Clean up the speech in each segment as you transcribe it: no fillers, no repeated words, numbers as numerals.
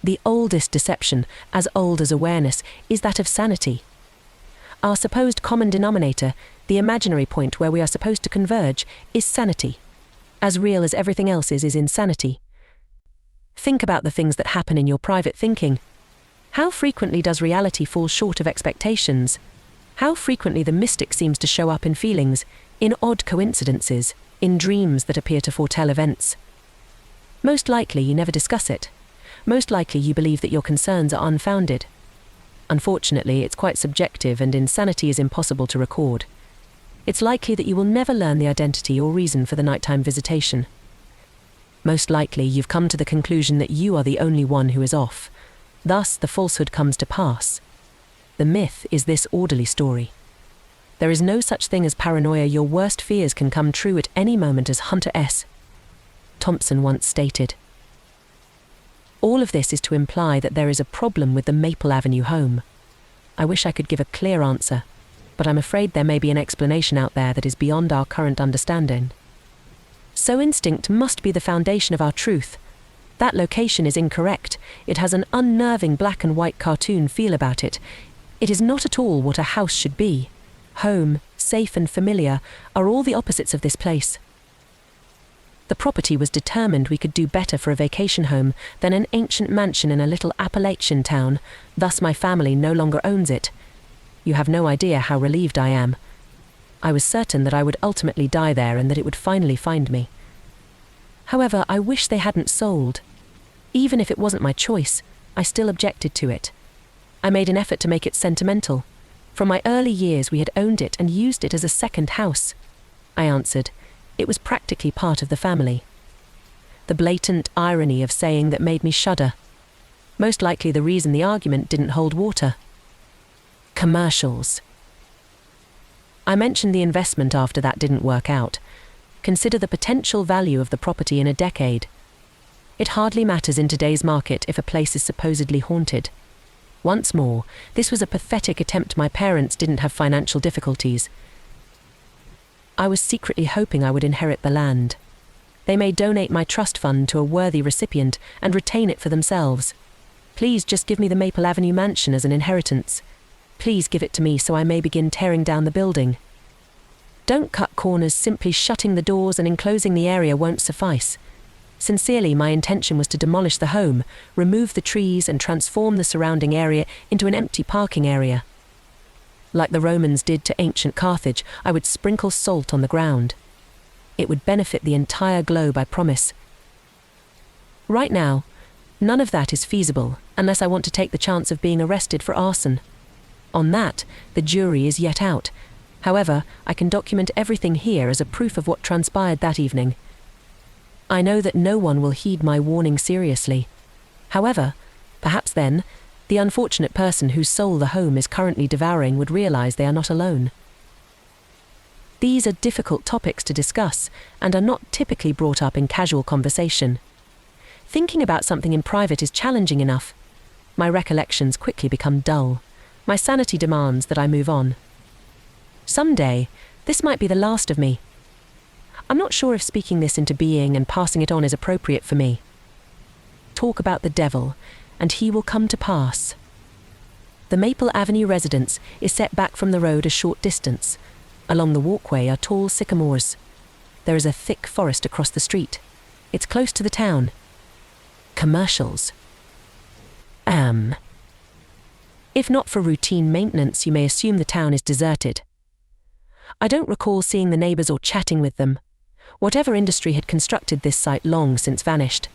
The oldest deception, as old as awareness, is that of sanity. Our supposed common denominator, the imaginary point where we are supposed to converge, is sanity. As real as everything else is insanity. Think about the things that happen in your private thinking. How frequently does reality fall short of expectations? How frequently the mystic seems to show up in feelings, in odd coincidences, in dreams that appear to foretell events. Most likely you never discuss it. Most likely you believe that your concerns are unfounded. Unfortunately, it's quite subjective and insanity is impossible to record. It's likely that you will never learn the identity or reason for the nighttime visitation. Most likely you've come to the conclusion that you are the only one who is off. Thus, the falsehood comes to pass. The myth is this orderly story. There is no such thing as paranoia. Your worst fears can come true at any moment, as Hunter S. Thompson once stated. All of this is to imply that there is a problem with the Maple Avenue home. I wish I could give a clear answer, but I'm afraid there may be an explanation out there that is beyond our current understanding. So instinct must be the foundation of our truth. That location is incorrect. It has an unnerving black and white cartoon feel about it. It is not at all what a house should be. Home, safe and familiar, are all the opposites of this place. The property was determined we could do better for a vacation home than an ancient mansion in a little Appalachian town, thus my family no longer owns it. You have no idea how relieved I am. I was certain that I would ultimately die there and that it would finally find me. However, I wish they hadn't sold. Even if it wasn't my choice, I still objected to it. I made an effort to make it sentimental. From my early years we had owned it and used it as a second house. I answered. It was practically part of the family. The blatant irony of saying that made me shudder. Most likely the reason the argument didn't hold water. Commercials. I mentioned the investment after that didn't work out. Consider the potential value of the property in a decade. It hardly matters in today's market if a place is supposedly haunted. Once more, this was a pathetic attempt. My parents didn't have financial difficulties. I was secretly hoping I would inherit the land. They may donate my trust fund to a worthy recipient and retain it for themselves. Please just give me the Maple Avenue mansion as an inheritance. Please give it to me so I may begin tearing down the building. Don't cut corners. Simply shutting the doors and enclosing the area won't suffice. Sincerely, my intention was to demolish the home, remove the trees and transform the surrounding area into an empty parking area. Like the Romans did to ancient Carthage, I would sprinkle salt on the ground. It would benefit the entire globe, I promise. Right now, none of that is feasible unless I want to take the chance of being arrested for arson. On that, the jury is yet out. However, I can document everything here as a proof of what transpired that evening. I know that no one will heed my warning seriously. However, perhaps then, the unfortunate person whose soul the home is currently devouring would realize they are not alone. These are difficult topics to discuss and are not typically brought up in casual conversation. Thinking about something in private is challenging enough. My recollections quickly become dull. My sanity demands that I move on. Someday, this might be the last of me. I'm not sure if speaking this into being and passing it on is appropriate for me. Talk about the devil, and he will come to pass. The Maple Avenue residence is set back from the road a short distance. Along the walkway are tall sycamores. There is a thick forest across the street. It's close to the town. Commercials. If not for routine maintenance, you may assume the town is deserted. I don't recall seeing the neighbors or chatting with them. Whatever industry had constructed this site long since vanished.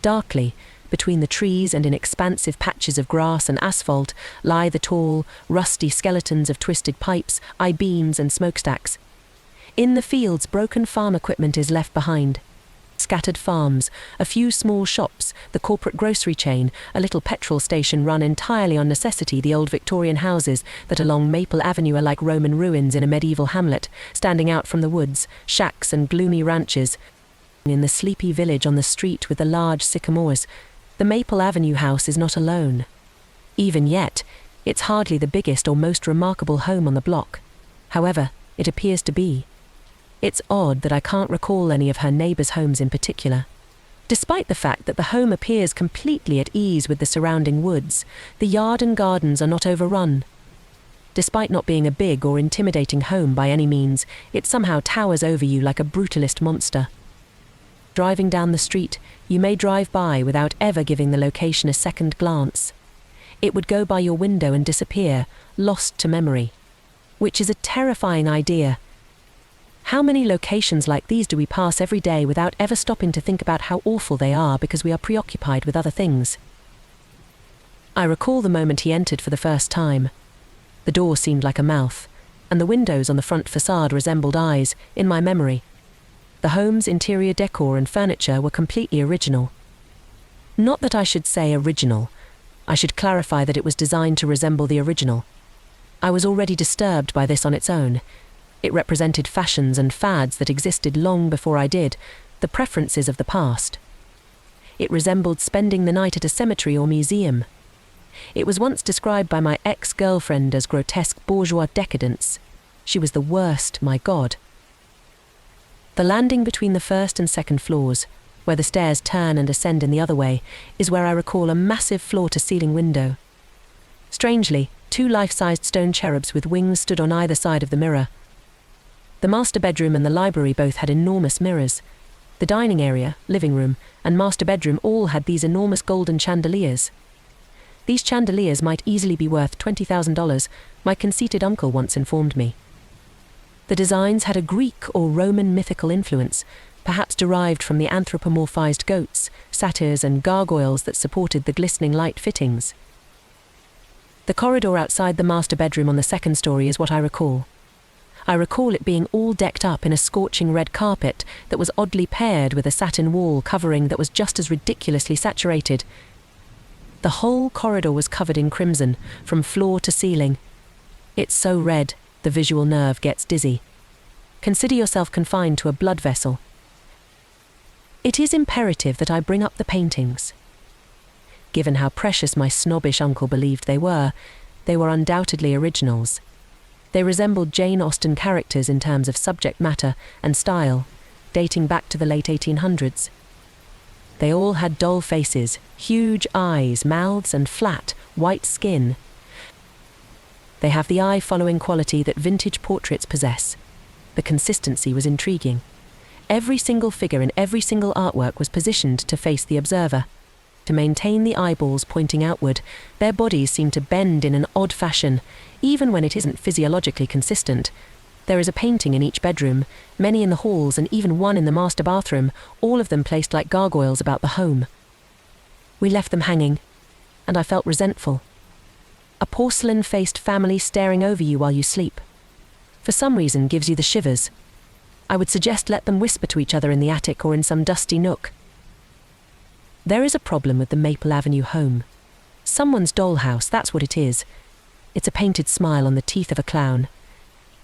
Darkly, between the trees and in expansive patches of grass and asphalt, lie the tall, rusty skeletons of twisted pipes, I-beams and smokestacks. In the fields, broken farm equipment is left behind. Scattered farms, a few small shops, the corporate grocery chain, a little petrol station run entirely on necessity. The old Victorian houses that along Maple Avenue are like Roman ruins in a medieval hamlet, standing out from the woods, shacks and gloomy ranches. In the sleepy village on the street with the large sycamores, the Maple Avenue house is not alone. Even yet, it's hardly the biggest or most remarkable home on the block. However, it appears to be. It's odd that I can't recall any of her neighbors' homes in particular. Despite the fact that the home appears completely at ease with the surrounding woods, the yard and gardens are not overrun. Despite not being a big or intimidating home by any means, it somehow towers over you like a brutalist monster. Driving down the street, you may drive by without ever giving the location a second glance. It would go by your window and disappear, lost to memory. Which is a terrifying idea. How many locations like these do we pass every day without ever stopping to think about how awful they are because we are preoccupied with other things? I recall the moment he entered for the first time. The door seemed like a mouth, and the windows on the front facade resembled eyes, in my memory. The home's interior decor and furniture were completely original. Not that I should say original. I should clarify that it was designed to resemble the original. I was already disturbed by this on its own. It represented fashions and fads that existed long before I did, the preferences of the past. It resembled spending the night at a cemetery or museum. It was once described by my ex-girlfriend as grotesque bourgeois decadence. She was the worst, my God. The landing between the first and second floors, where the stairs turn and ascend in the other way, is where I recall a massive floor-to-ceiling window. Strangely, 2 life-sized stone cherubs with wings stood on either side of the mirror. The master bedroom and the library both had enormous mirrors. The dining area, living room, and master bedroom all had these enormous golden chandeliers. These chandeliers might easily be worth $20,000, my conceited uncle once informed me. The designs had a Greek or Roman mythical influence, perhaps derived from the anthropomorphized goats, satyrs, and gargoyles that supported the glistening light fittings. The corridor outside the master bedroom on the second story is what I recall. I recall it being all decked up in a scorching red carpet that was oddly paired with a satin wall covering that was just as ridiculously saturated. The whole corridor was covered in crimson, from floor to ceiling. It's so red, the visual nerve gets dizzy. Consider yourself confined to a blood vessel. It is imperative that I bring up the paintings. Given how precious my snobbish uncle believed they were undoubtedly originals. They resembled Jane Austen characters in terms of subject matter and style, dating back to the late 1800s. They all had doll faces, huge eyes, mouths, and flat, white skin. They have the eye-following quality that vintage portraits possess. The consistency was intriguing. Every single figure in every single artwork was positioned to face the observer. To maintain the eyeballs pointing outward, their bodies seem to bend in an odd fashion, even when it isn't physiologically consistent. There is a painting in each bedroom, many in the halls, and even one in the master bathroom, all of them placed like gargoyles about the home. We left them hanging, and I felt resentful. A porcelain-faced family staring over you while you sleep. For some reason gives you the shivers. I would suggest let them whisper to each other in the attic or in some dusty nook. There is a problem with the Maple Avenue home. Someone's dollhouse, that's what it is. It's a painted smile on the teeth of a clown.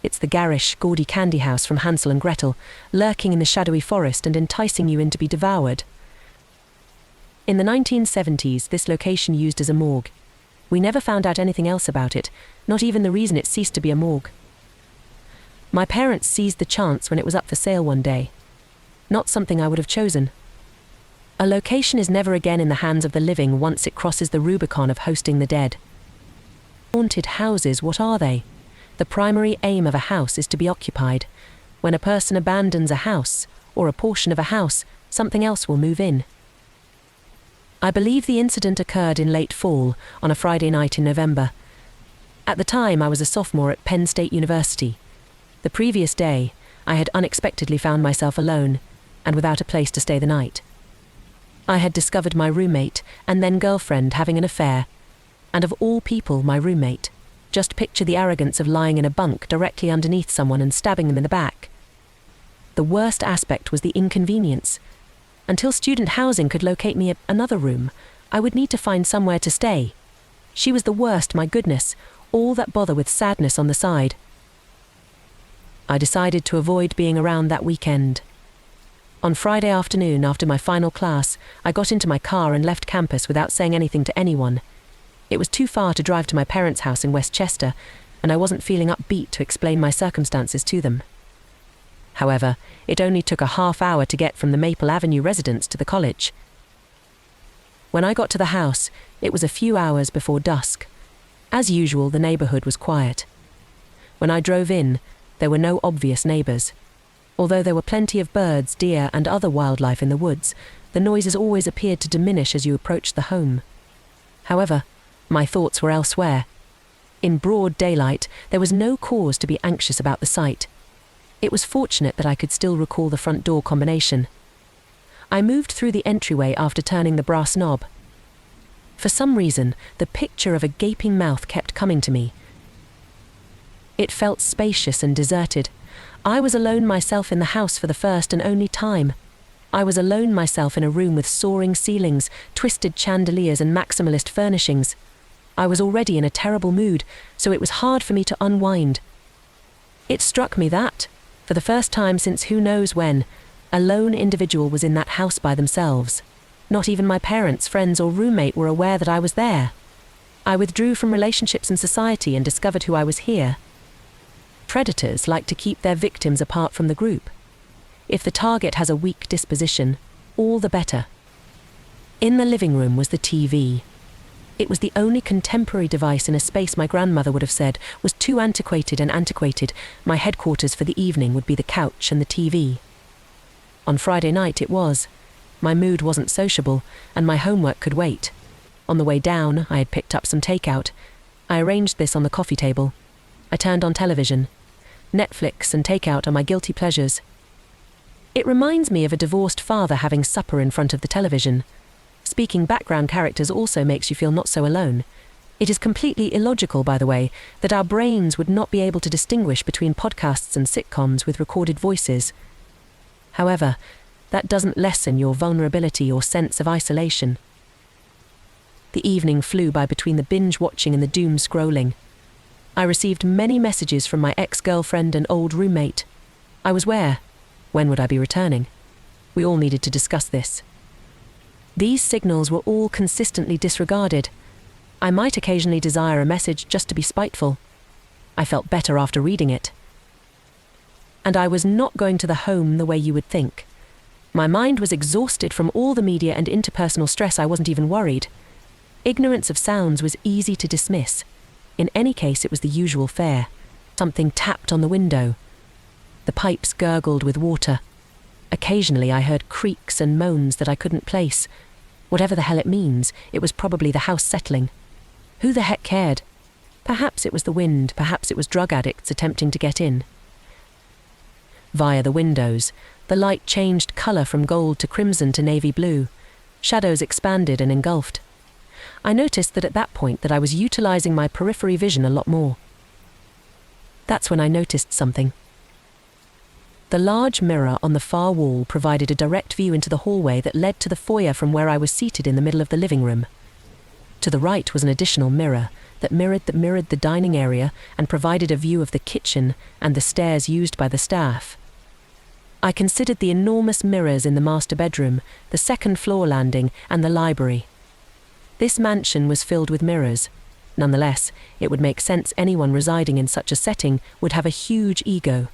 It's the garish, gaudy candy house from Hansel and Gretel, lurking in the shadowy forest and enticing you in to be devoured. In the 1970s, this location used as a morgue. We never found out anything else about it, not even the reason it ceased to be a morgue. My parents seized the chance when it was up for sale one day. Not something I would have chosen. A location is never again in the hands of the living once it crosses the Rubicon of hosting the dead. Haunted houses, what are they? The primary aim of a house is to be occupied. When a person abandons a house, or a portion of a house, something else will move in. I believe the incident occurred in late fall, on a Friday night in November. At the time, I was a sophomore at Penn State University. The previous day, I had unexpectedly found myself alone, and without a place to stay the night. I had discovered my roommate, and then girlfriend, having an affair. And of all people, my roommate. Just picture the arrogance of lying in a bunk directly underneath someone and stabbing them in the back. The worst aspect was the inconvenience. Until student housing could locate me another room, I would need to find somewhere to stay. She was the worst, my goodness, all that bother with sadness on the side. I decided to avoid being around that weekend. On Friday afternoon, after my final class, I got into my car and left campus without saying anything to anyone. It was too far to drive to my parents' house in Westchester, and I wasn't feeling upbeat to explain my circumstances to them. However, it only took a half-hour to get from the Maple Avenue residence to the college. When I got to the house, it was a few hours before dusk. As usual, the neighborhood was quiet. When I drove in, there were no obvious neighbors. Although there were plenty of birds, deer, and other wildlife in the woods, the noises always appeared to diminish as you approached the home. However, my thoughts were elsewhere. In broad daylight, there was no cause to be anxious about the sight. It was fortunate that I could still recall the front door combination. I moved through the entryway after turning the brass knob. For some reason, the picture of a gaping mouth kept coming to me. It felt spacious and deserted. I was alone myself in the house for the first and only time. I was alone myself in a room with soaring ceilings, twisted chandeliers and maximalist furnishings. I was already in a terrible mood, so it was hard for me to unwind. It struck me that, for the first time since who knows when, a lone individual was in that house by themselves. Not even my parents, friends or roommate were aware that I was there. I withdrew from relationships and society and discovered who I was here. Predators like to keep their victims apart from the group. If the target has a weak disposition, all the better. In the living room was the TV. It was the only contemporary device in a space my grandmother would have said was too antiquated and antiquated. My headquarters for the evening would be the couch and the TV. On Friday night it was. My mood wasn't sociable, and my homework could wait. On the way down, I had picked up some takeout. I arranged this on the coffee table. I turned on television. Netflix and takeout are my guilty pleasures. It reminds me of a divorced father having supper in front of the television. Speaking background characters also makes you feel not so alone. It is completely illogical, by the way, that our brains would not be able to distinguish between podcasts and sitcoms with recorded voices. However, that doesn't lessen your vulnerability or sense of isolation. The evening flew by between the binge-watching and the doom-scrolling. I received many messages from my ex-girlfriend and old roommate. I was where? When would I be returning? We all needed to discuss this. These signals were all consistently disregarded. I might occasionally desire a message just to be spiteful. I felt better after reading it. And I was not going to the home the way you would think. My mind was exhausted from all the media and interpersonal stress. I wasn't even worried. Ignorance of sounds was easy to dismiss. In any case, it was the usual fare. Something tapped on the window. The pipes gurgled with water. Occasionally I heard creaks and moans that I couldn't place. Whatever the hell it means, it was probably the house settling. Who the heck cared? Perhaps it was the wind, perhaps it was drug addicts attempting to get in. Via the windows, the light changed colour from gold to crimson to navy blue. Shadows expanded and engulfed. I noticed that at that point that I was utilising my periphery vision a lot more. That's when I noticed something. The large mirror on the far wall provided a direct view into the hallway that led to the foyer from where I was seated in the middle of the living room. To the right was an additional mirror that mirrored the dining area and provided a view of the kitchen and the stairs used by the staff. I considered the enormous mirrors in the master bedroom, the second floor landing, and the library. This mansion was filled with mirrors. Nonetheless, it would make sense anyone residing in such a setting would have a huge ego.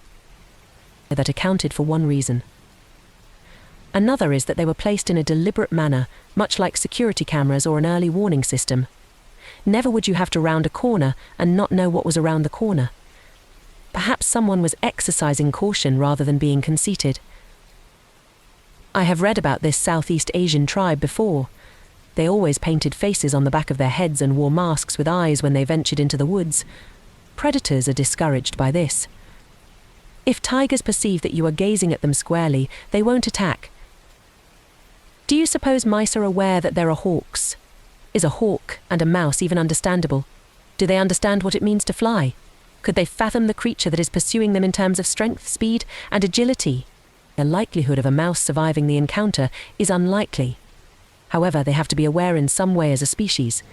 That accounted for one reason. Another is that they were placed in a deliberate manner, much like security cameras or an early warning system. Never would you have to round a corner and not know what was around the corner. Perhaps someone was exercising caution rather than being conceited. I have read about this Southeast Asian tribe before. They always painted faces on the back of their heads and wore masks with eyes when they ventured into the woods. Predators are discouraged by this. If tigers perceive that you are gazing at them squarely, they won't attack. Do you suppose mice are aware that there are hawks? Is a hawk and a mouse even understandable? Do they understand what it means to fly? Could they fathom the creature that is pursuing them in terms of strength, speed, and agility? The likelihood of a mouse surviving the encounter is unlikely. However, they have to be aware in some way as a species.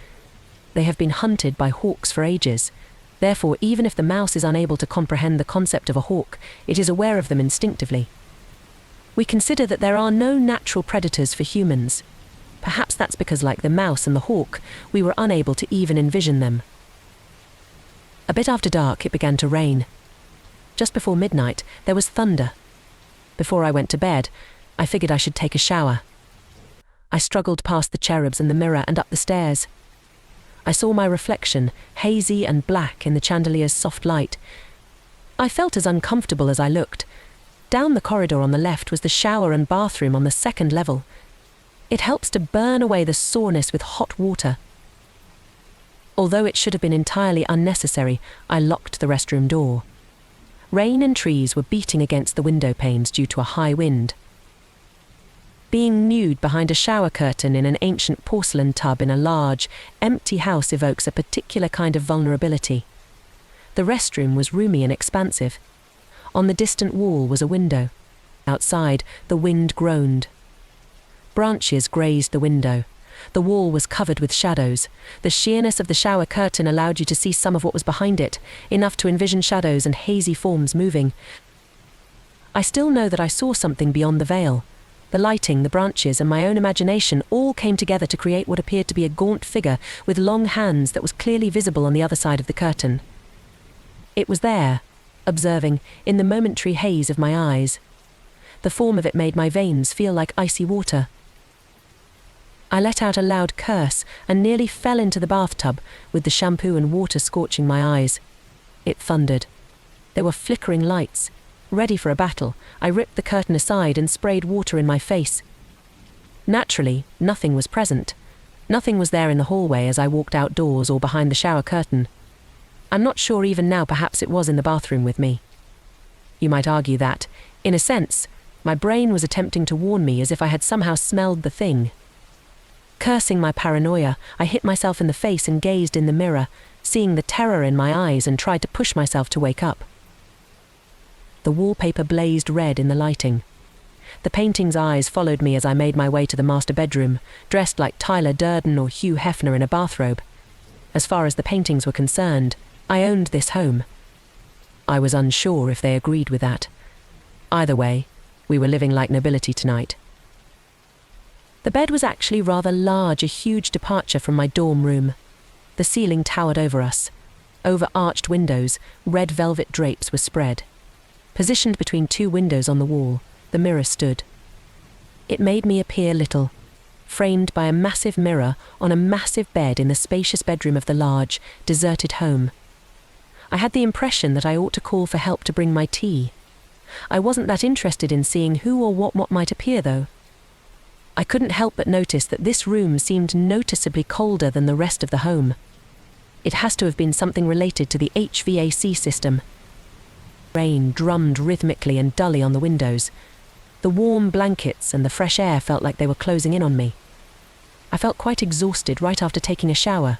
They have been hunted by hawks for ages. Therefore, even if the mouse is unable to comprehend the concept of a hawk, it is aware of them instinctively. We consider that there are no natural predators for humans. Perhaps that's because, like the mouse and the hawk, we were unable to even envision them. A bit after dark, it began to rain. Just before midnight, there was thunder. Before I went to bed, I figured I should take a shower. I struggled past the cherubs and the mirror and up the stairs. I saw my reflection, hazy and black in the chandelier's soft light. I felt as uncomfortable as I looked. Down the corridor on the left was the shower and bathroom on the second level. It helps to burn away the soreness with hot water. Although it should have been entirely unnecessary, I locked the restroom door. Rain and trees were beating against the window panes due to a high wind. Being nude behind a shower curtain in an ancient porcelain tub in a large, empty house evokes a particular kind of vulnerability. The restroom was roomy and expansive. On the distant wall was a window. Outside, the wind groaned. Branches grazed the window. The wall was covered with shadows. The sheerness of the shower curtain allowed you to see some of what was behind it, enough to envision shadows and hazy forms moving. I still know that I saw something beyond the veil. The lighting, the branches, and my own imagination all came together to create what appeared to be a gaunt figure with long hands that was clearly visible on the other side of the curtain. It was there, observing, in the momentary haze of my eyes. The form of it made my veins feel like icy water. I let out a loud curse and nearly fell into the bathtub, with the shampoo and water scorching my eyes. It thundered. There were flickering lights. Ready for a battle, I ripped the curtain aside and sprayed water in my face. Naturally, nothing was present. Nothing was there in the hallway as I walked outdoors or behind the shower curtain. I'm not sure even now, perhaps it was in the bathroom with me. You might argue that, in a sense, my brain was attempting to warn me as if I had somehow smelled the thing. Cursing my paranoia, I hit myself in the face and gazed in the mirror, seeing the terror in my eyes, and tried to push myself to wake up. The wallpaper blazed red in the lighting. The painting's eyes followed me as I made my way to the master bedroom, dressed like Tyler Durden or Hugh Hefner in a bathrobe. As far as the paintings were concerned, I owned this home. I was unsure if they agreed with that. Either way, we were living like nobility tonight. The bed was actually rather large, a huge departure from my dorm room. The ceiling towered over us. Over arched windows, red velvet drapes were spread. Positioned between two windows on the wall, the mirror stood. It made me appear little, framed by a massive mirror on a massive bed in the spacious bedroom of the large, deserted home. I had the impression that I ought to call for help to bring my tea. I wasn't that interested in seeing who or what might appear, though. I couldn't help but notice that this room seemed noticeably colder than the rest of the home. It has to have been something related to the HVAC system. Rain drummed rhythmically and dully on the windows. The warm blankets and the fresh air felt like they were closing in on me. I felt quite exhausted right after taking a shower.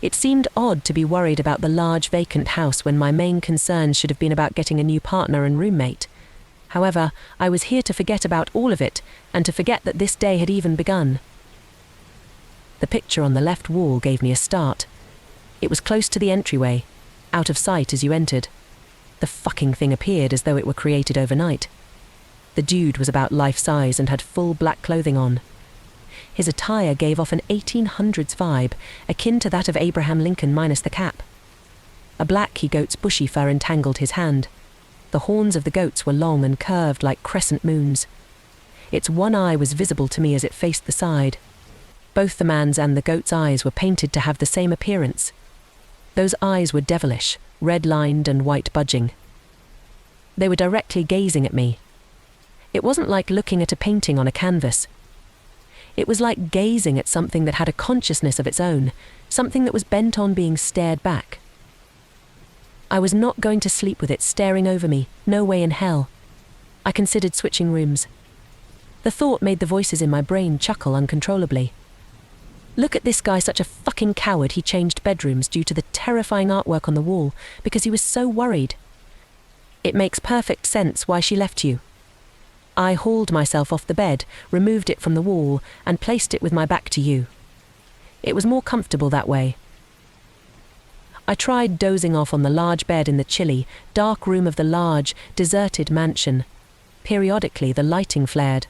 It seemed odd to be worried about the large vacant house when my main concerns should have been about getting a new partner and roommate. However, I was here to forget about all of it and to forget that this day had even begun. The picture on the left wall gave me a start. It was close to the entryway, out of sight as you entered. The fucking thing appeared as though it were created overnight. The dude was about life-size and had full black clothing on. His attire gave off an 1800s vibe, akin to that of Abraham Lincoln minus the cap. A black he-goat's bushy fur entangled his hand. The horns of the goats were long and curved like crescent moons. Its one eye was visible to me as it faced the side. Both the man's and the goat's eyes were painted to have the same appearance. Those eyes were devilish, red-lined and white-budging. They were directly gazing at me. It wasn't like looking at a painting on a canvas. It was like gazing at something that had a consciousness of its own, something that was bent on being stared back. I was not going to sleep with it staring over me, no way in hell. I considered switching rooms. The thought made the voices in my brain chuckle uncontrollably. Look at this guy, such a fucking coward. He changed bedrooms due to the terrifying artwork on the wall because he was so worried. It makes perfect sense why she left you. I hauled myself off the bed, removed it from the wall, and placed it with my back to you. It was more comfortable that way. I tried dozing off on the large bed in the chilly, dark room of the large, deserted mansion. Periodically, the lighting flared.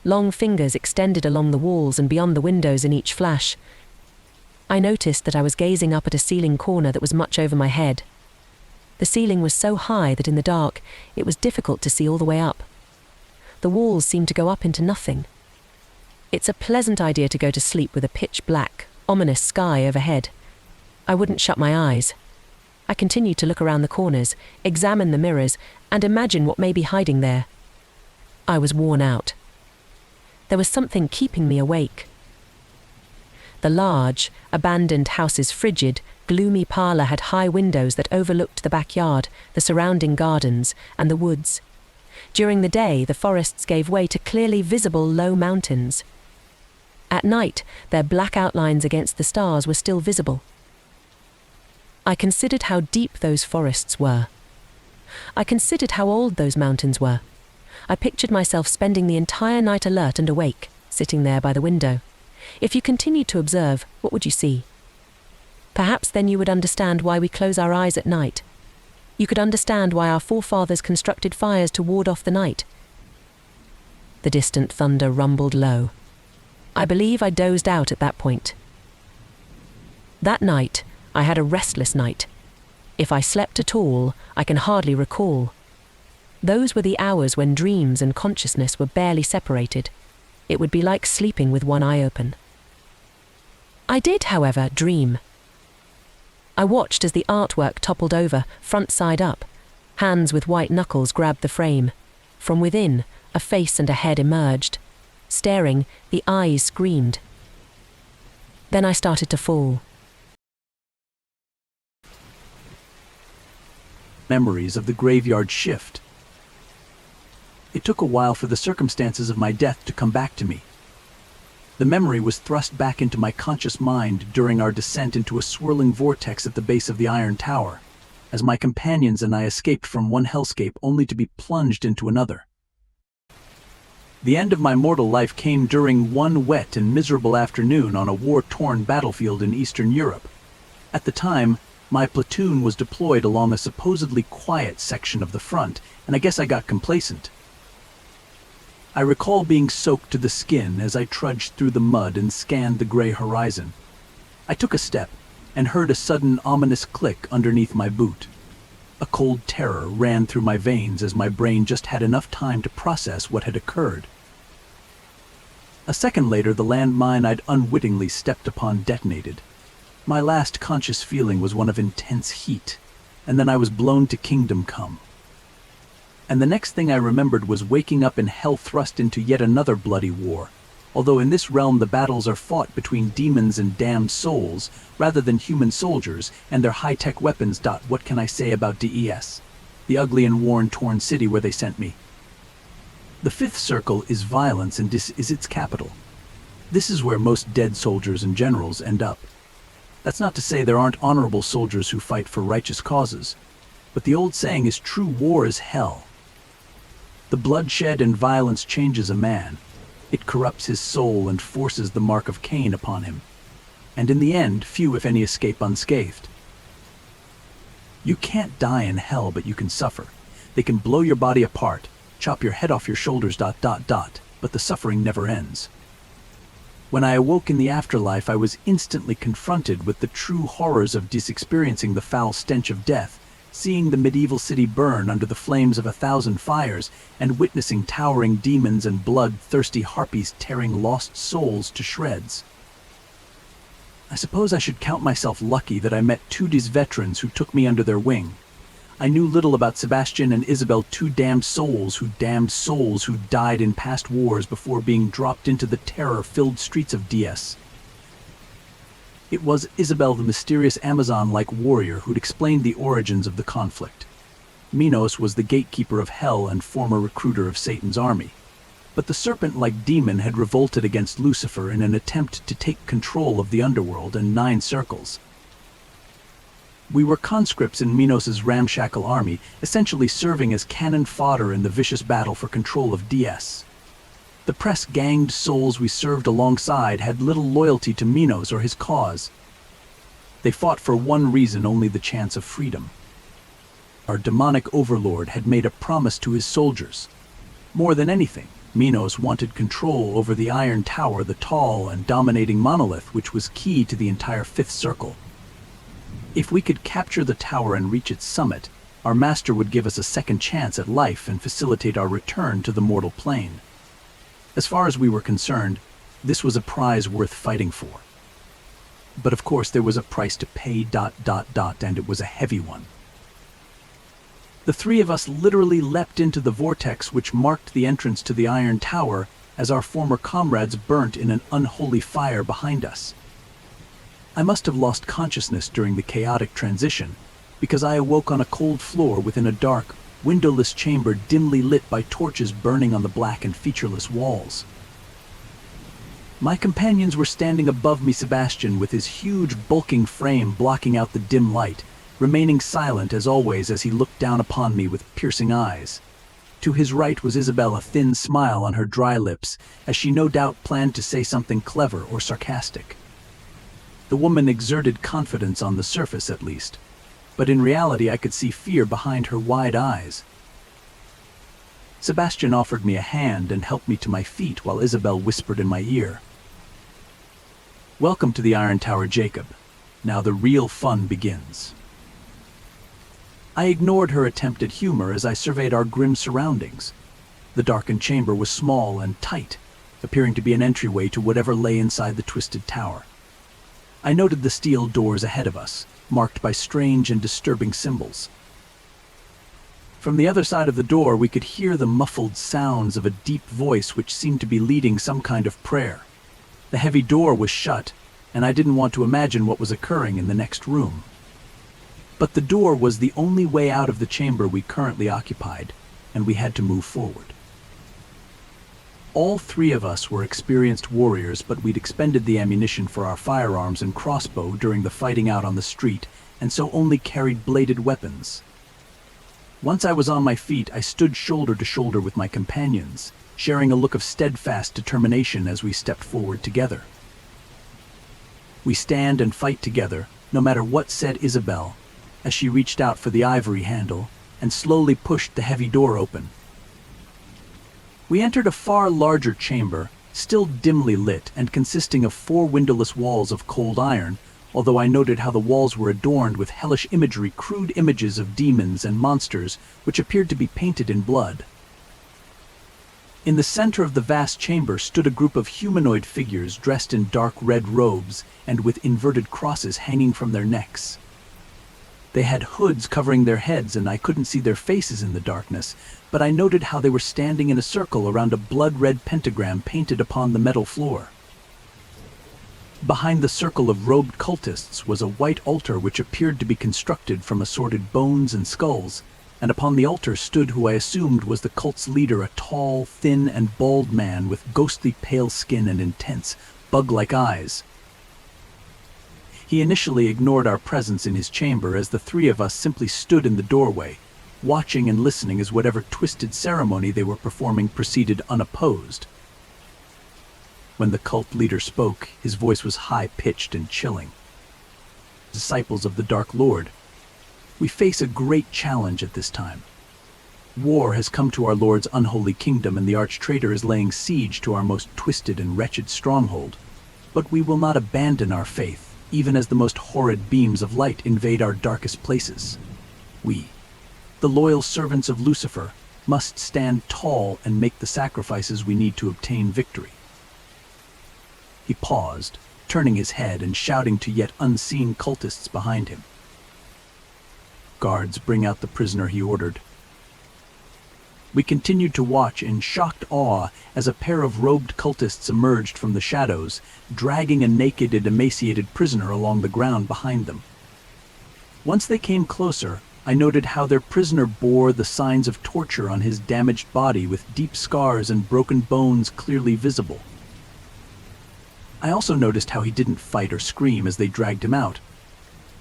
Long fingers extended along the walls and beyond the windows in each flash. I noticed that I was gazing up at a ceiling corner that was much over my head. The ceiling was so high that in the dark, it was difficult to see all the way up. the walls seemed to go up into nothing. It's a pleasant idea to go to sleep with a pitch-black, ominous sky overhead. I wouldn't shut my eyes. I continued to look around the corners, examine the mirrors, and imagine what may be hiding there. I was worn out. There was something keeping me awake. The large, abandoned house's frigid, gloomy parlour had high windows that overlooked the backyard, the surrounding gardens, and the woods. During the day, the forests gave way to clearly visible low mountains. At night, their black outlines against the stars were still visible. I considered how deep those forests were. I considered how old those mountains were. I pictured myself spending the entire night alert and awake, sitting there by the window. If you continued to observe, what would you see? Perhaps then you would understand why we close our eyes at night. You could understand why our forefathers constructed fires to ward off the night. The distant thunder rumbled low. I believe I dozed out at that point. That night, I had a restless night. If I slept at all, I can hardly recall. Those were the hours when dreams and consciousness were barely separated. It would be like sleeping with one eye open. I did, however, dream. I watched as the artwork toppled over, front side up. Hands with white knuckles grabbed the frame. From within, a face and a head emerged. Staring, the eyes screamed. Then I started to fall. Memories of the graveyard shift. It took a while for the circumstances of my death to come back to me. The memory was thrust back into my conscious mind during our descent into a swirling vortex at the base of the Iron Tower, as my companions and I escaped from one hellscape only to be plunged into another. The end of my mortal life came during one wet and miserable afternoon on a war-torn battlefield in Eastern Europe. At the time, my platoon was deployed along a supposedly quiet section of the front, and I guess I got complacent. I recall being soaked to the skin as I trudged through the mud and scanned the gray horizon. I took a step and heard a sudden ominous click underneath my boot. A cold terror ran through my veins as my brain just had enough time to process what had occurred. A second later, the landmine I'd unwittingly stepped upon detonated. My last conscious feeling was one of intense heat, and then I was blown to kingdom come. And the next thing I remembered was waking up in hell, thrust into yet another bloody war, although in this realm the battles are fought between demons and damned souls, rather than human soldiers and their high-tech weapons. What can I say about DES, the ugly and worn-torn city where they sent me? The fifth circle is violence, and this is its capital. This is where most dead soldiers and generals end up. That's not to say there aren't honorable soldiers who fight for righteous causes, but the old saying is true: war is hell. The bloodshed and violence changes a man. It corrupts his soul and forces the mark of Cain upon him. And in the end, few if any escape unscathed. You can't die in hell, but you can suffer. They can blow your body apart, chop your head off your shoulders, but the suffering never ends. When I awoke in the afterlife, I was instantly confronted with the true horrors of experiencing the foul stench of death, seeing the medieval city burn under the flames of 1,000 fires, and witnessing towering demons and blood-thirsty harpies tearing lost souls to shreds. I suppose I should count myself lucky that I met two these veterans who took me under their wing. I knew little about Sebastian and Isabel, two damned souls who died in past wars before being dropped into the terror-filled streets of DS. It was Isabel, the mysterious Amazon-like warrior, who'd explained the origins of the conflict. Minos was the gatekeeper of hell and former recruiter of Satan's army. But the serpent-like demon had revolted against Lucifer in an attempt to take control of the underworld and 9 circles. We were conscripts in Minos's ramshackle army, essentially serving as cannon fodder in the vicious battle for control of DS. The press-ganged souls we served alongside had little loyalty to Minos or his cause. They fought for one reason only: the chance of freedom. Our demonic overlord had made a promise to his soldiers. More than anything, Minos wanted control over the Iron Tower, the tall and dominating monolith which was key to the entire Fifth Circle. If we could capture the tower and reach its summit, our master would give us a second chance at life and facilitate our return to the mortal plane. As far as we were concerned, this was a prize worth fighting for. But of course there was a price to pay, and it was a heavy one. The three of us literally leapt into the vortex which marked the entrance to the Iron Tower as our former comrades burnt in an unholy fire behind us. I must have lost consciousness during the chaotic transition, because I awoke on a cold floor within a dark, windowless chamber dimly lit by torches burning on the black and featureless walls. My companions were standing above me, Sebastian with his huge bulking frame blocking out the dim light, remaining silent as always as he looked down upon me with piercing eyes. To his right was Isabel, a thin smile on her dry lips, as she no doubt planned to say something clever or sarcastic. The woman exerted confidence on the surface at least, but in reality I could see fear behind her wide eyes. Sebastian offered me a hand and helped me to my feet while Isabel whispered in my ear, "Welcome to the Iron Tower, Jacob. Now the real fun begins." I ignored her attempt at humor as I surveyed our grim surroundings. The darkened chamber was small and tight, appearing to be an entryway to whatever lay inside the twisted tower. I noted the steel doors ahead of us, marked by strange and disturbing symbols. From the other side of the door we could hear the muffled sounds of a deep voice which seemed to be leading some kind of prayer. The heavy door was shut, and I didn't want to imagine what was occurring in the next room. But the door was the only way out of the chamber we currently occupied, and we had to move forward. All three of us were experienced warriors, but we'd expended the ammunition for our firearms and crossbow during the fighting out on the street, and so only carried bladed weapons. Once I was on my feet, I stood shoulder to shoulder with my companions, sharing a look of steadfast determination as we stepped forward together. "We stand and fight together, no matter what," said Isabel, as she reached out for the ivory handle and slowly pushed the heavy door open. We entered a far larger chamber, still dimly lit and consisting of 4 windowless walls of cold iron, although I noted how the walls were adorned with hellish imagery, crude images of demons and monsters which appeared to be painted in blood. In the center of the vast chamber stood a group of humanoid figures dressed in dark red robes and with inverted crosses hanging from their necks. They had hoods covering their heads and I couldn't see their faces in the darkness, but I noted how they were standing in a circle around a blood-red pentagram painted upon the metal floor. Behind the circle of robed cultists was a white altar which appeared to be constructed from assorted bones and skulls, and upon the altar stood who I assumed was the cult's leader, a tall, thin, and bald man with ghostly pale skin and intense, bug-like eyes. He initially ignored our presence in his chamber as the three of us simply stood in the doorway, watching and listening as whatever twisted ceremony they were performing proceeded unopposed. When the cult leader spoke, his voice was high-pitched and chilling. "Disciples of the Dark Lord, we face a great challenge at this time. War has come to our Lord's unholy kingdom and the arch-traitor is laying siege to our most twisted and wretched stronghold. But we will not abandon our faith, even as the most horrid beams of light invade our darkest places. We, the loyal servants of Lucifer, must stand tall and make the sacrifices we need to obtain victory." He paused, turning his head and shouting to yet unseen cultists behind him. "Guards, bring out the prisoner," he ordered. We continued to watch in shocked awe as a pair of robed cultists emerged from the shadows, dragging a naked and emaciated prisoner along the ground behind them. Once they came closer, I noted how their prisoner bore the signs of torture on his damaged body, with deep scars and broken bones clearly visible. I also noticed how he didn't fight or scream as they dragged him out.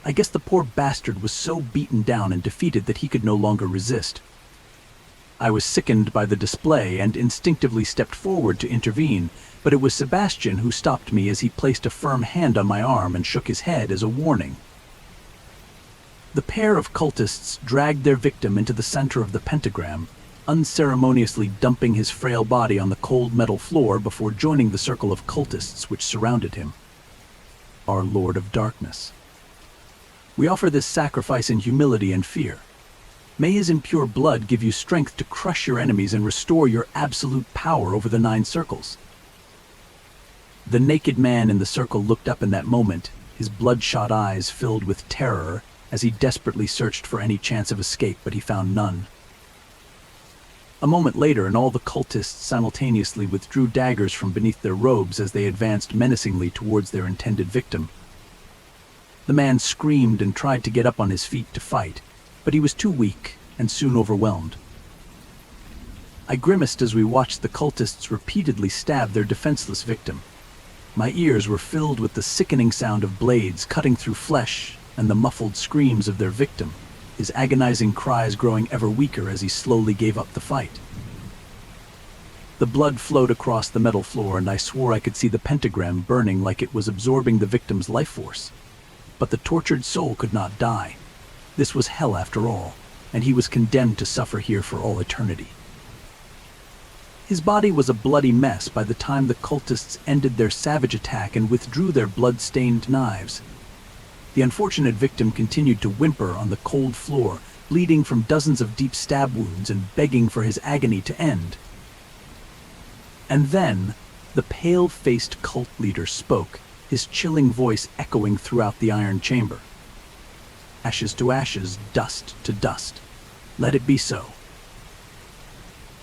I guess the poor bastard was so beaten down and defeated that he could no longer resist. I was sickened by the display and instinctively stepped forward to intervene, but it was Sebastian who stopped me as he placed a firm hand on my arm and shook his head as a warning. The pair of cultists dragged their victim into the center of the pentagram, unceremoniously dumping his frail body on the cold metal floor before joining the circle of cultists which surrounded him. "Our Lord of Darkness, we offer this sacrifice in humility and fear. May his impure blood give you strength to crush your enemies and restore your absolute power over the 9 circles. The naked man in the circle looked up in that moment, his bloodshot eyes filled with terror as he desperately searched for any chance of escape, but he found none. A moment later, and all the cultists simultaneously withdrew daggers from beneath their robes as they advanced menacingly towards their intended victim. The man screamed and tried to get up on his feet to fight, but he was too weak and soon overwhelmed. I grimaced as we watched the cultists repeatedly stab their defenseless victim. My ears were filled with the sickening sound of blades cutting through flesh and the muffled screams of their victim, his agonizing cries growing ever weaker as he slowly gave up the fight. The blood flowed across the metal floor, and I swore I could see the pentagram burning like it was absorbing the victim's life force. But the tortured soul could not die. This was hell after all, and he was condemned to suffer here for all eternity. His body was a bloody mess by the time the cultists ended their savage attack and withdrew their blood-stained knives. The unfortunate victim continued to whimper on the cold floor, bleeding from dozens of deep stab wounds and begging for his agony to end. And then, the pale-faced cult leader spoke, his chilling voice echoing throughout the iron chamber. Ashes to ashes, dust to dust. Let it be so.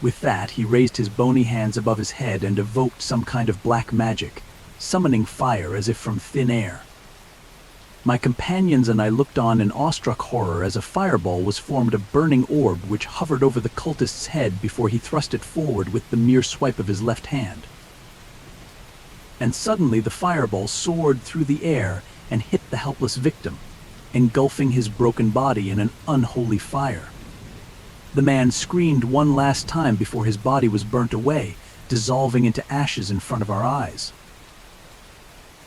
With that, he raised his bony hands above his head and evoked some kind of black magic, summoning fire as if from thin air. My companions and I looked on in awestruck horror as a fireball was formed, a burning orb which hovered over the cultist's head before he thrust it forward with the mere swipe of his left hand. And suddenly the fireball soared through the air and hit the helpless victim, engulfing his broken body in an unholy fire. The man screamed one last time before his body was burnt away, dissolving into ashes in front of our eyes.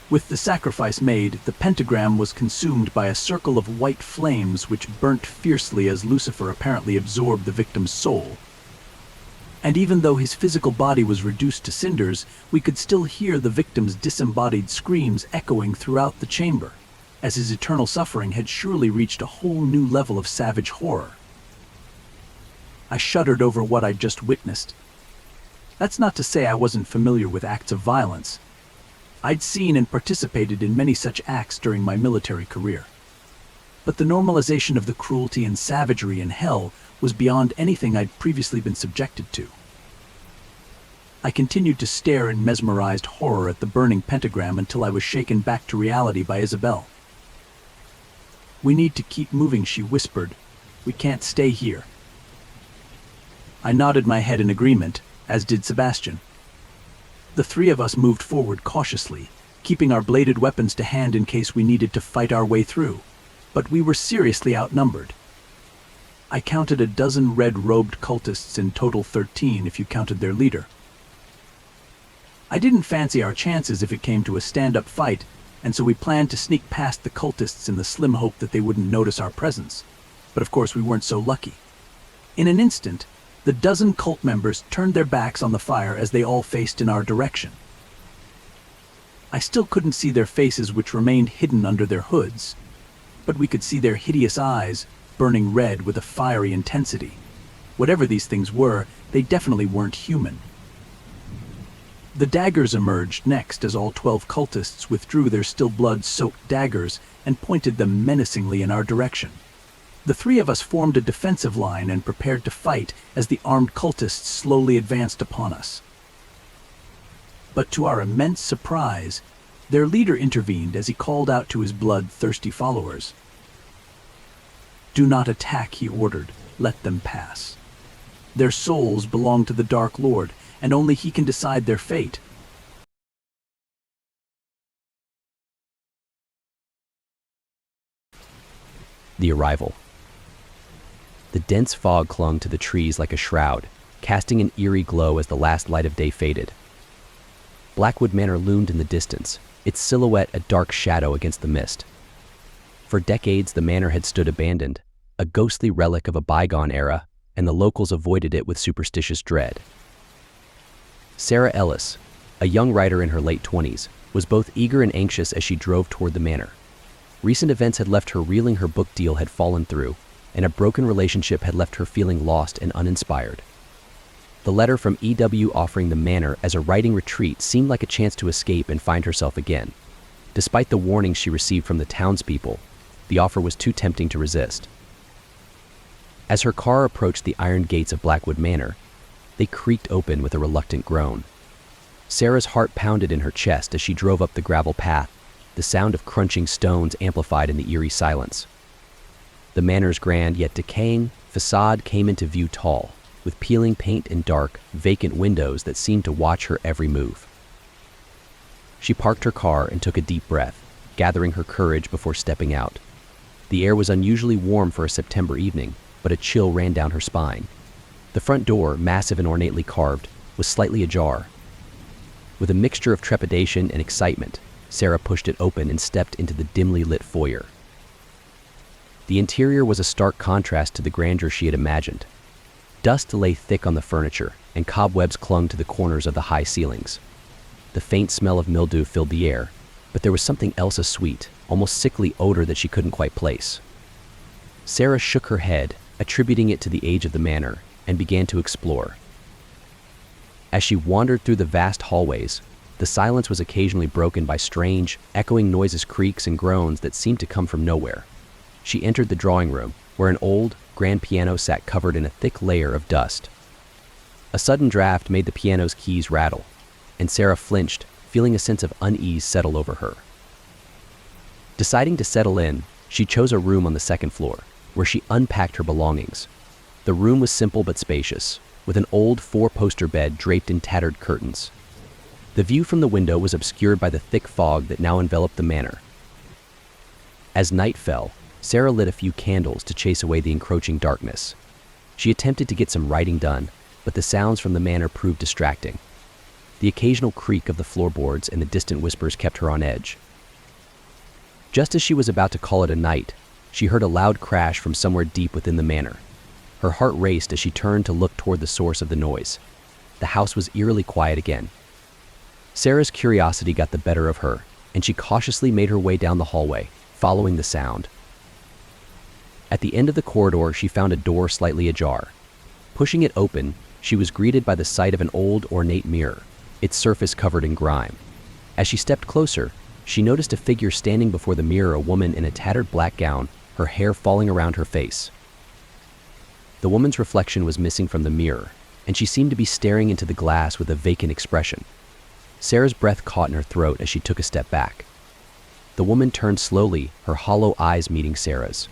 With the sacrifice made, the pentagram was consumed by a circle of white flames which burnt fiercely as Lucifer apparently absorbed the victim's soul. And even though his physical body was reduced to cinders, we could still hear the victim's disembodied screams echoing throughout the chamber, as his eternal suffering had surely reached a whole new level of savage horror. I shuddered over what I'd just witnessed. That's not to say I wasn't familiar with acts of violence. I'd seen and participated in many such acts during my military career. But the normalization of the cruelty and savagery in hell was beyond anything I'd previously been subjected to. I continued to stare in mesmerized horror at the burning pentagram until I was shaken back to reality by Isabel. "We need to keep moving," she whispered. "We can't stay here." I nodded my head in agreement, as did Sebastian. The 3 of us moved forward cautiously, keeping our bladed weapons to hand in case we needed to fight our way through, but we were seriously outnumbered. I counted a dozen red-robed cultists, in total 13 if you counted their leader. I didn't fancy our chances if it came to a stand-up fight, and so we planned to sneak past the cultists in the slim hope that they wouldn't notice our presence. But of course we weren't so lucky. In an instant, the dozen cult members turned their backs on the fire as they all faced in our direction. I still couldn't see their faces, which remained hidden under their hoods, but we could see their hideous eyes, burning red with a fiery intensity. Whatever these things were, they definitely weren't human. The daggers emerged next as all 12 cultists withdrew their still blood-soaked daggers and pointed them menacingly in our direction. The 3 of us formed a defensive line and prepared to fight as the armed cultists slowly advanced upon us. But to our immense surprise, their leader intervened as he called out to his blood-thirsty followers. "Do not attack," he ordered. "Let them pass. Their souls belong to the Dark Lord, and only he can decide their fate." The arrival. The dense fog clung to the trees like a shroud, casting an eerie glow as the last light of day faded. Blackwood Manor loomed in the distance, its silhouette a dark shadow against the mist. For decades, the manor had stood abandoned, a ghostly relic of a bygone era, and the locals avoided it with superstitious dread. Sarah Ellis, a young writer in her late 20s, was both eager and anxious as she drove toward the manor. Recent events had left her reeling. Her book deal had fallen through, and a broken relationship had left her feeling lost and uninspired. The letter from EW offering the manor as a writing retreat seemed like a chance to escape and find herself again. Despite the warnings she received from the townspeople, the offer was too tempting to resist. As her car approached the iron gates of Blackwood Manor, they creaked open with a reluctant groan. Sarah's heart pounded in her chest as she drove up the gravel path, the sound of crunching stones amplified in the eerie silence. The manor's grand yet decaying facade came into view tall, with peeling paint and dark, vacant windows that seemed to watch her every move. She parked her car and took a deep breath, gathering her courage before stepping out. The air was unusually warm for a September evening, but a chill ran down her spine. The front door, massive and ornately carved, was slightly ajar. With a mixture of trepidation and excitement, Sarah pushed it open and stepped into the dimly lit foyer. The interior was a stark contrast to the grandeur she had imagined. Dust lay thick on the furniture, and cobwebs clung to the corners of the high ceilings. The faint smell of mildew filled the air, but there was something else, a sweet, almost sickly odor that she couldn't quite place. Sarah shook her head, attributing it to the age of the manor, and began to explore. As she wandered through the vast hallways, the silence was occasionally broken by strange, echoing noises, creaks and groans that seemed to come from nowhere. She entered the drawing room, where an old, grand piano sat covered in a thick layer of dust. A sudden draft made the piano's keys rattle, and Sarah flinched, feeling a sense of unease settle over her. Deciding to settle in, she chose a room on the second floor, where she unpacked her belongings. The room was simple but spacious, with an old four-poster bed draped in tattered curtains. The view from the window was obscured by the thick fog that now enveloped the manor. As night fell, Sarah lit a few candles to chase away the encroaching darkness. She attempted to get some writing done, but the sounds from the manor proved distracting. The occasional creak of the floorboards and the distant whispers kept her on edge. Just as she was about to call it a night, she heard a loud crash from somewhere deep within the manor. Her heart raced as she turned to look toward the source of the noise. The house was eerily quiet again. Sarah's curiosity got the better of her, and she cautiously made her way down the hallway, following the sound. At the end of the corridor, she found a door slightly ajar. Pushing it open, she was greeted by the sight of an old, ornate mirror, its surface covered in grime. As she stepped closer, she noticed a figure standing before the mirror, a woman in a tattered black gown, her hair falling around her face. The woman's reflection was missing from the mirror, and she seemed to be staring into the glass with a vacant expression. Sarah's breath caught in her throat as she took a step back. The woman turned slowly, her hollow eyes meeting Sarah's.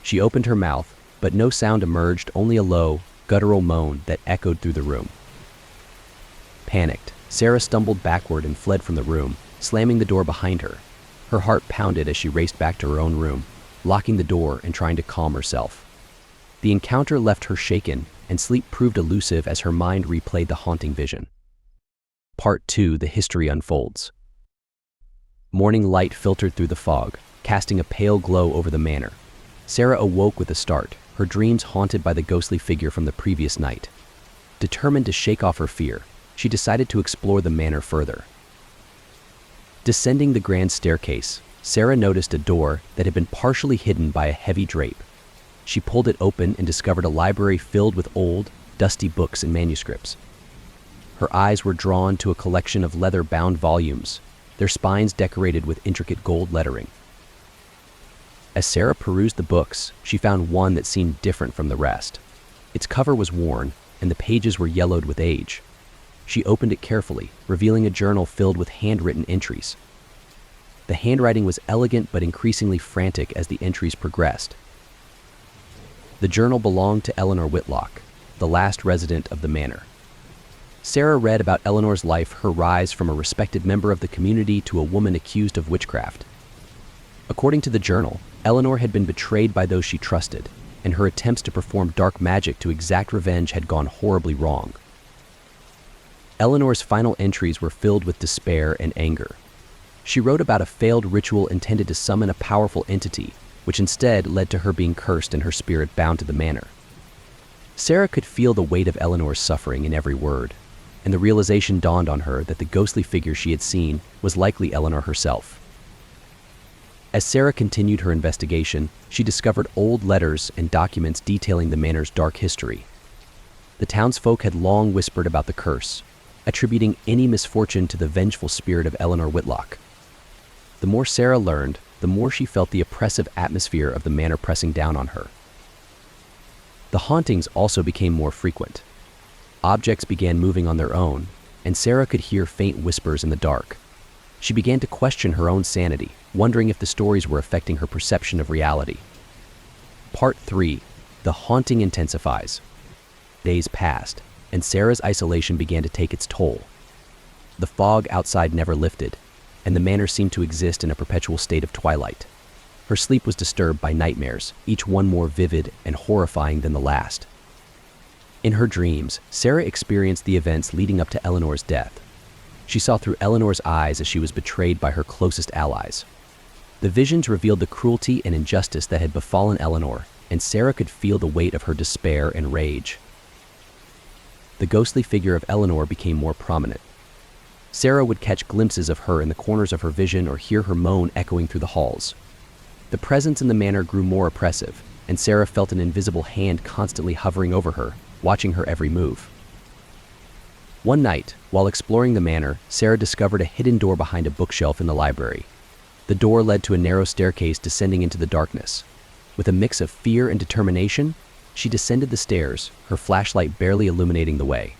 She opened her mouth, but no sound emerged, only a low, guttural moan that echoed through the room. Panicked, Sarah stumbled backward and fled from the room, slamming the door behind her. Her heart pounded as she raced back to her own room, locking the door and trying to calm herself. The encounter left her shaken, and sleep proved elusive as her mind replayed the haunting vision. Part 2: The History Unfolds. Morning light filtered through the fog, casting a pale glow over the manor. Sarah awoke with a start, her dreams haunted by the ghostly figure from the previous night. Determined to shake off her fear, she decided to explore the manor further. Descending the grand staircase, Sarah noticed a door that had been partially hidden by a heavy drape. She pulled it open and discovered a library filled with old, dusty books and manuscripts. Her eyes were drawn to a collection of leather-bound volumes, their spines decorated with intricate gold lettering. As Sarah perused the books, she found one that seemed different from the rest. Its cover was worn, and the pages were yellowed with age. She opened it carefully, revealing a journal filled with handwritten entries. The handwriting was elegant but increasingly frantic as the entries progressed. The journal belonged to Eleanor Whitlock, the last resident of the manor. Sarah read about Eleanor's life, her rise from a respected member of the community to a woman accused of witchcraft. According to the journal, Eleanor had been betrayed by those she trusted, and her attempts to perform dark magic to exact revenge had gone horribly wrong. Eleanor's final entries were filled with despair and anger. She wrote about a failed ritual intended to summon a powerful entity, which instead led to her being cursed and her spirit bound to the manor. Sarah could feel the weight of Eleanor's suffering in every word, and the realization dawned on her that the ghostly figure she had seen was likely Eleanor herself. As Sarah continued her investigation, she discovered old letters and documents detailing the manor's dark history. The townsfolk had long whispered about the curse, attributing any misfortune to the vengeful spirit of Eleanor Whitlock. The more Sarah learned, the more she felt the oppressive atmosphere of the manor pressing down on her. The hauntings also became more frequent. Objects began moving on their own, and Sarah could hear faint whispers in the dark. She began to question her own sanity, wondering if the stories were affecting her perception of reality. Part 3. The haunting intensifies. Days passed, and Sarah's isolation began to take its toll. The fog outside never lifted, and the manor seemed to exist in a perpetual state of twilight. Her sleep was disturbed by nightmares, each one more vivid and horrifying than the last. In her dreams, Sarah experienced the events leading up to Eleanor's death. She saw through Eleanor's eyes as she was betrayed by her closest allies. The visions revealed the cruelty and injustice that had befallen Eleanor, and Sarah could feel the weight of her despair and rage. The ghostly figure of Eleanor became more prominent. Sarah would catch glimpses of her in the corners of her vision or hear her moan echoing through the halls. The presence in the manor grew more oppressive, and Sarah felt an invisible hand constantly hovering over her, watching her every move. One night, while exploring the manor, Sarah discovered a hidden door behind a bookshelf in the library. The door led to a narrow staircase descending into the darkness. With a mix of fear and determination, she descended the stairs, her flashlight barely illuminating the way.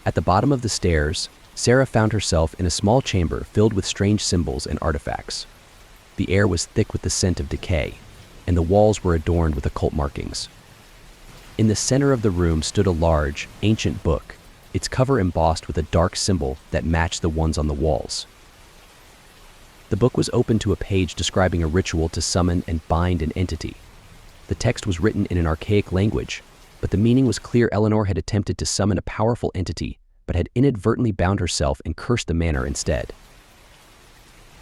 At the bottom of the stairs, Sarah found herself in a small chamber filled with strange symbols and artifacts. The air was thick with the scent of decay, and the walls were adorned with occult markings. In the center of the room stood a large, ancient book, its cover embossed with a dark symbol that matched the ones on the walls. The book was open to a page describing a ritual to summon and bind an entity. The text was written in an archaic language, but the meaning was clear. Eleanor had attempted to summon a powerful entity, but had inadvertently bound herself and cursed the manor instead.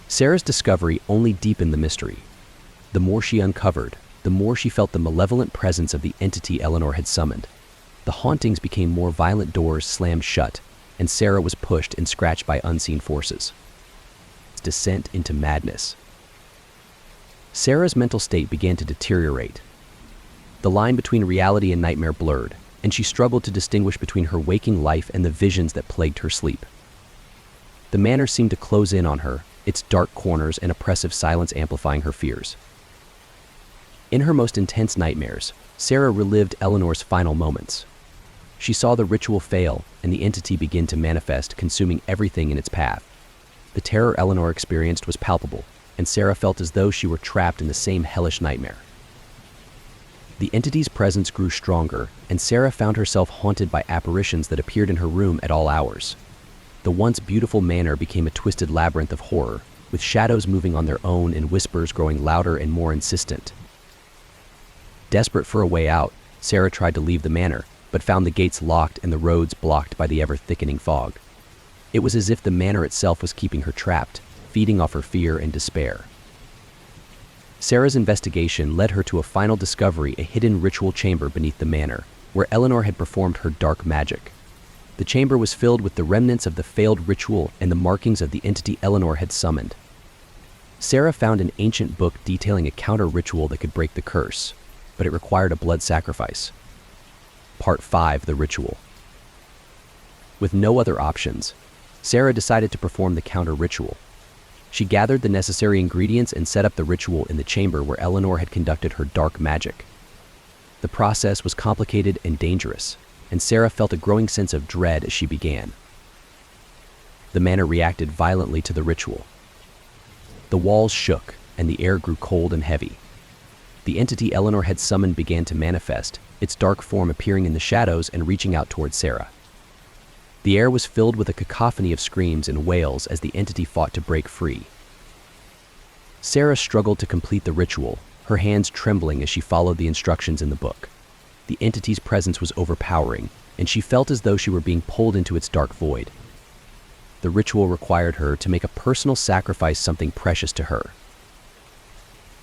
Sarah's discovery only deepened the mystery. The more she uncovered, the more she felt the malevolent presence of the entity Eleanor had summoned. The hauntings became more violent, doors slammed shut, and Sarah was pushed and scratched by unseen forces. Descent into madness. Sarah's mental state began to deteriorate. The line between reality and nightmare blurred, and she struggled to distinguish between her waking life and the visions that plagued her sleep. The manor seemed to close in on her, its dark corners and oppressive silence amplifying her fears. In her most intense nightmares, Sarah relived Eleanor's final moments. She saw the ritual fail and the entity begin to manifest, consuming everything in its path. The terror Eleanor experienced was palpable, and Sarah felt as though she were trapped in the same hellish nightmare. The entity's presence grew stronger, and Sarah found herself haunted by apparitions that appeared in her room at all hours. The once beautiful manor became a twisted labyrinth of horror, with shadows moving on their own and whispers growing louder and more insistent. Desperate for a way out, Sarah tried to leave the manor, but found the gates locked and the roads blocked by the ever-thickening fog. It was as if the manor itself was keeping her trapped, feeding off her fear and despair. Sarah's investigation led her to a final discovery: a hidden ritual chamber beneath the manor, where Eleanor had performed her dark magic. The chamber was filled with the remnants of the failed ritual and the markings of the entity Eleanor had summoned. Sarah found an ancient book detailing a counter-ritual that could break the curse, but it required a blood sacrifice. Part 5. The Ritual. With no other options, Sarah decided to perform the counter-ritual. She gathered the necessary ingredients and set up the ritual in the chamber where Eleanor had conducted her dark magic. The process was complicated and dangerous, and Sarah felt a growing sense of dread as she began. The manor reacted violently to the ritual. The walls shook, and the air grew cold and heavy. The entity Eleanor had summoned began to manifest, its dark form appearing in the shadows and reaching out towards Sarah. The air was filled with a cacophony of screams and wails as the entity fought to break free. Sarah struggled to complete the ritual, her hands trembling as she followed the instructions in the book. The entity's presence was overpowering, and she felt as though she were being pulled into its dark void. The ritual required her to make a personal sacrifice, something precious to her.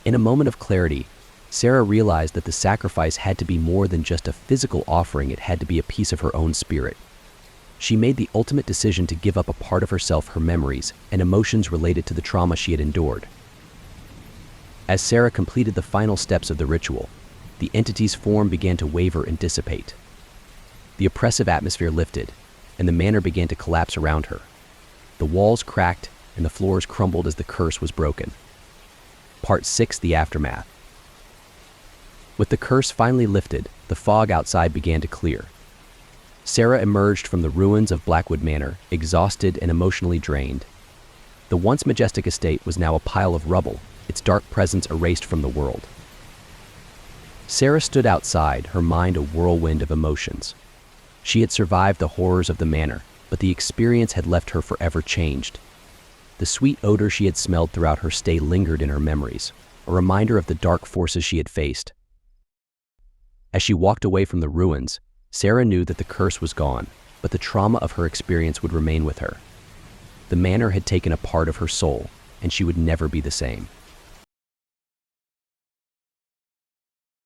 In a moment of clarity, Sarah realized that the sacrifice had to be more than just a physical offering. It had to be a piece of her own spirit. She made the ultimate decision to give up a part of herself, her memories, and emotions related to the trauma she had endured. As Sarah completed the final steps of the ritual, the entity's form began to waver and dissipate. The oppressive atmosphere lifted, and the manor began to collapse around her. The walls cracked, and the floors crumbled as the curse was broken. Part 6: The Aftermath. With the curse finally lifted, the fog outside began to clear. Sarah emerged from the ruins of Blackwood Manor, exhausted and emotionally drained. The once majestic estate was now a pile of rubble, its dark presence erased from the world. Sarah stood outside, her mind a whirlwind of emotions. She had survived the horrors of the manor, but the experience had left her forever changed. The sweet odor she had smelled throughout her stay lingered in her memories, a reminder of the dark forces she had faced. As she walked away from the ruins, Sarah knew that the curse was gone, but the trauma of her experience would remain with her. The manor had taken a part of her soul, and she would never be the same.